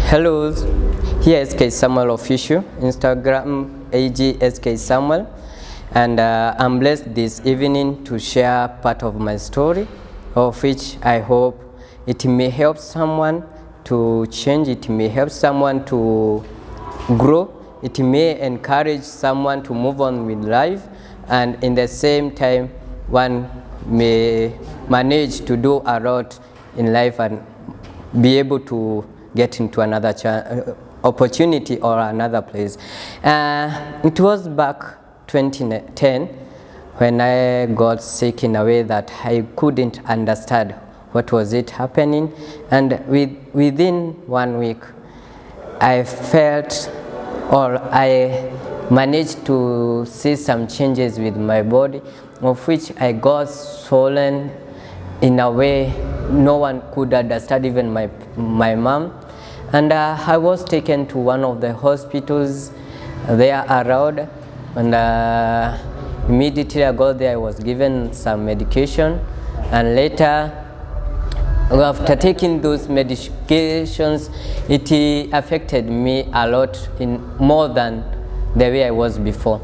Hello, here is SK Samuel Official, Instagram AG SK Samuel, and I'm blessed this evening to share part of my story, of which I hope it may help someone to change, it may help someone to grow, it may encourage someone to move on with life, and in the same time, one may manage to do a lot in life and be able to get into another opportunity or another place. It was back 2010 when I got sick in a way that I couldn't understand what was it happening, and within 1 week I felt, or I managed to see some changes with my body, of which I got swollen in a way no one could understand, even my mom. And I was taken to one of the hospitals there around, and immediately I got there, I was given some medication, and later, after taking those medications, it affected me a lot, in more than the way I was before.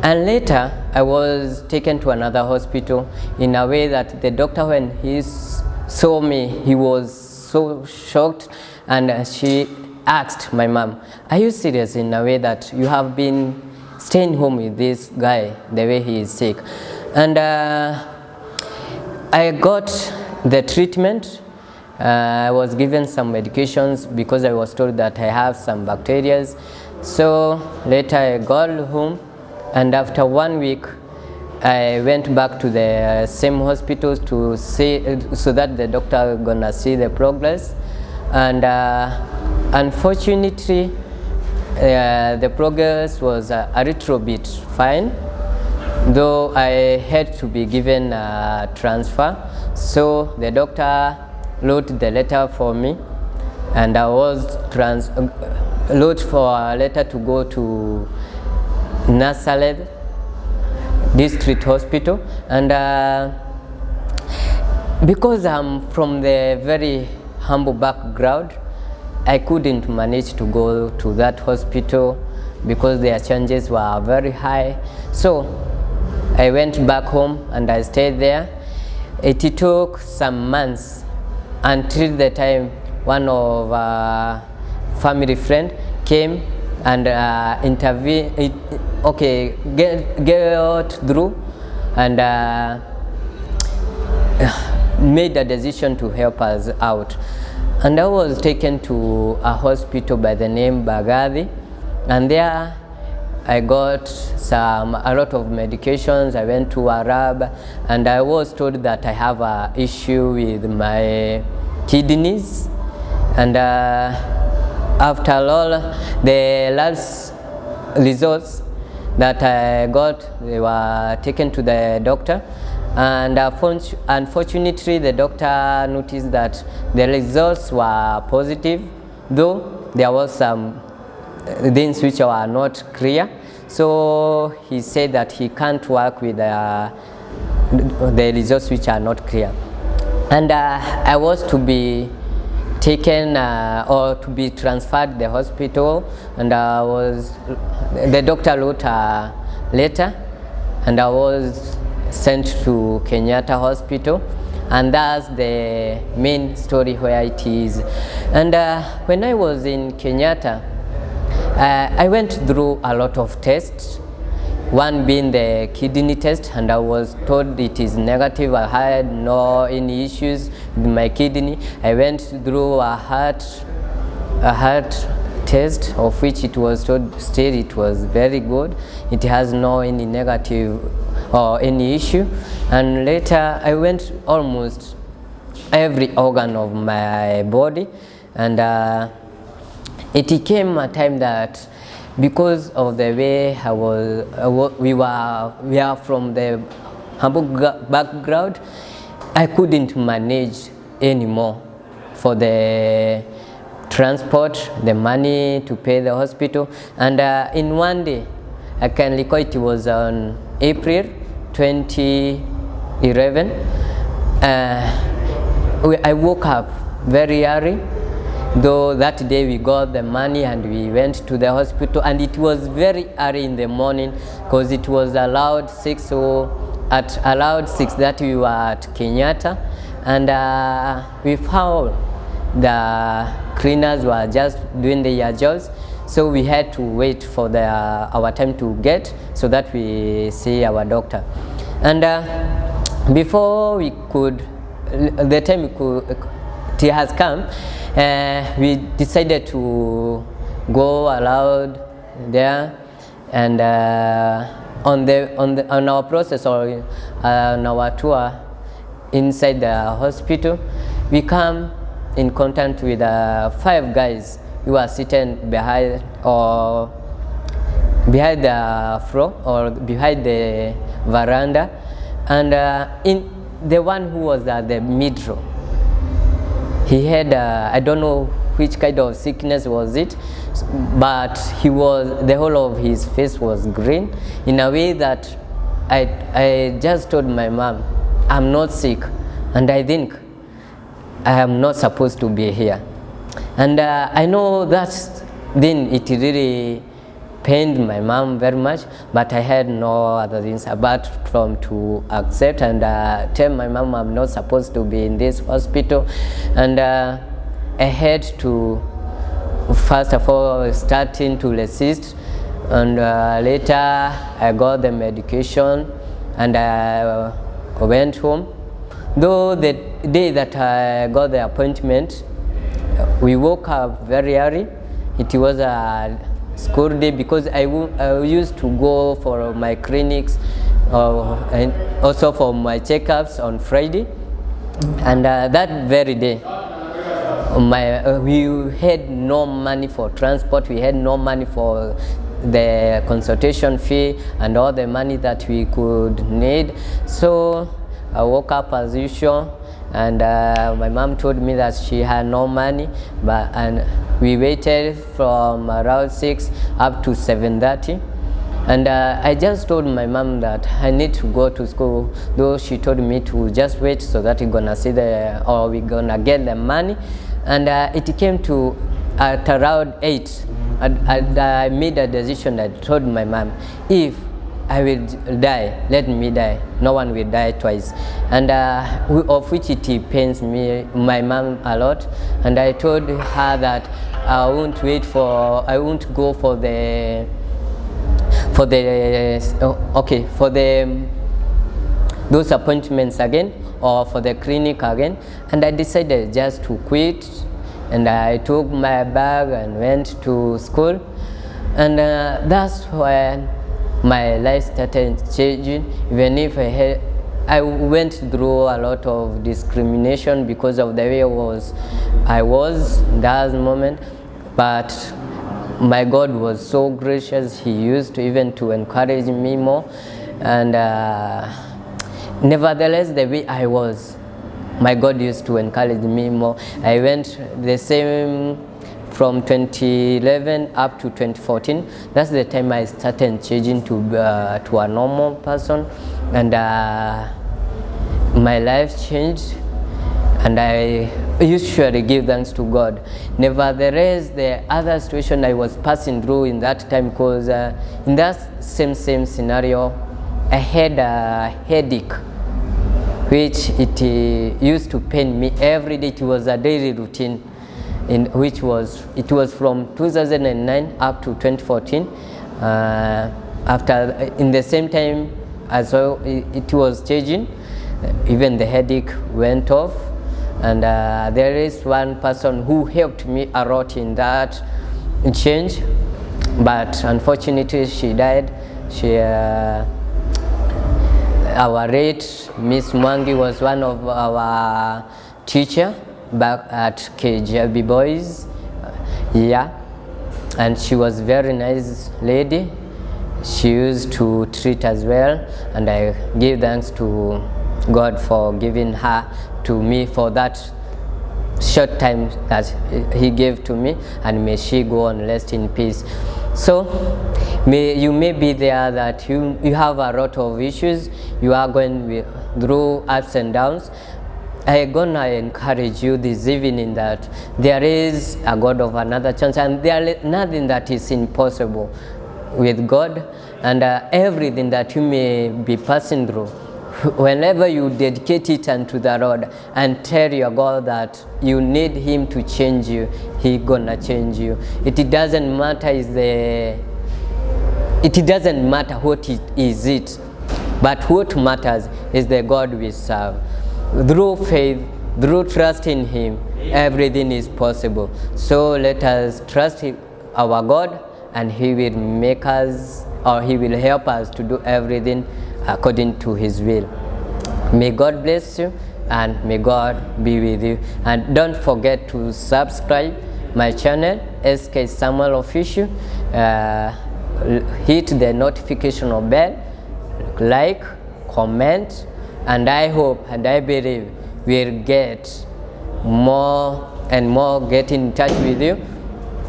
And later I was taken to another hospital in a way that the doctor, when he saw me, he was so shocked, and she asked my mom, "Are you serious in a way that you have been staying home with this guy the way he is sick?" And I got the treatment. I was given some medications because I was told that I have some bacteria. So later I got home, and after 1 week I went back to the same hospital to see, so that the doctor gonna see the progress. And unfortunately the progress was a little bit fine, though I had to be given a transfer. So the doctor wrote the letter for me, and I was wrote for a letter to go to Nazareth District Hospital. And because I'm from the very humble background, I couldn't manage to go to that hospital because their charges were very high. So I went back home and I stayed there. It took some months until the time one of family friend came and intervened, get through, and made a decision to help us out. And I was taken to a hospital by the name Bagathi, and there I got a lot of medications. I went to Arab, and I was told that I have an issue with my kidneys. And after all, the last results that I got, they were taken to the doctor, and unfortunately the doctor noticed that the results were positive, though there was some things which were not clear. So he said that he can't work with the results which are not clear. And I was to be taken or to be transferred to the hospital, and the doctor wrote a letter, and I was sent to Kenyatta Hospital, and that's the main story where it is. And when I was in Kenyatta, I went through a lot of tests, one being the kidney test, and I was told it is negative. I had no any issues with my kidney. I went through a heart test, of which it was told still it was very good. It has no any negative or any issue. And later I went almost every organ of my body, and it came a time that, because of the way we are from the humble background, I couldn't manage anymore for the transport, the money to pay the hospital. And in one day, I can recall it was on April 2011, I woke up very early. Though that day we got the money and we went to the hospital, and it was very early in the morning because it was allowed 6, so at allowed 6:30 we were at Kenyatta, and we found the cleaners were just doing their jobs, so we had to wait for our time to get so that we see our doctor. And before we could, the time we could, it has come, we decided to go aloud there, and on our process, or on our tour inside the hospital, we come in contact with 5 guys who are sitting behind the floor or behind the veranda, and in the one who was at the mid-row, he had I don't know which kind of sickness was it, but the whole of his face was green in a way that I just told my mom, I'm not sick, and I think I am not supposed to be here. And I know that then it really pained my mom very much, but I had no other things apart from to accept and tell my mom I'm not supposed to be in this hospital. And I had to, first of all, starting to resist, and later I got the medication and I went home. Though the day that I got the appointment, we woke up very early. It was a school day because I used to go for my clinics and also for my checkups on Friday. And that very day, we had no money for transport, we had no money for the consultation fee and all the money that we could need. So I woke up as usual, and my mom told me that she had no money, and we waited from around 6 up to 7:30. And I just told my mom that I need to go to school, though she told me to just wait so that we're gonna see we're gonna get the money. And it came to at around 8, and I made a decision. I told my mom, if I will die, let me die. No one will die twice. And of which it pains me, my mom, a lot. And I told her that I won't go for those appointments again, or for the clinic again. And I decided just to quit, and I took my bag and went to school. And that's when my life started changing. Even if I went through a lot of discrimination because of the way I was in that moment, but my God was so gracious. He used to even to encourage me more. And nevertheless, the way I was, my God used to encourage me more. I went the same from 2011 up to 2014. That's the time I started changing to a normal person, and my life changed, and I usually give thanks to God. Nevertheless, the other situation I was passing through in that time, because in that same scenario, I had a headache, which it used to pain me every day. It was a daily routine, it was from 2009 up to 2014. In the same time as well, it was changing. Even the headache went off, and there is one person who helped me a lot in that change, but unfortunately she died. Our late Miss Mwangi was one of our teacher back at KJB Boys, and she was very nice lady. She used to treat us well, and I give thanks to God for giving her to me for that short time that He gave to me, and may she go on rest in peace. So you may be there that you have a lot of issues, you are going through ups and downs, I gonna encourage you this evening that there is a God of another chance, and there is nothing that is impossible with God, and everything that you may be passing through, whenever you dedicate it unto the Lord and tell your God that you need Him to change you, He gonna change you. It doesn't matter what it is, but what matters is the God we serve. Through faith, through trust in Him, everything is possible. So let us trust our God, and He will make us, or He will help us to do everything according to His will. May God bless you, and may God be with you. And don't forget to subscribe my channel, SK Samuel Official. Hit the notification bell, like, comment, and I hope and I believe we'll get more and more get in touch with you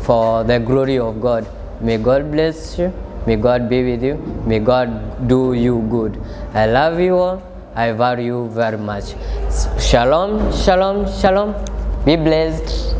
for the glory of God. May God bless you. May God be with you. May God do you good. I love you all. I value you very much. Shalom, shalom, shalom. Be blessed.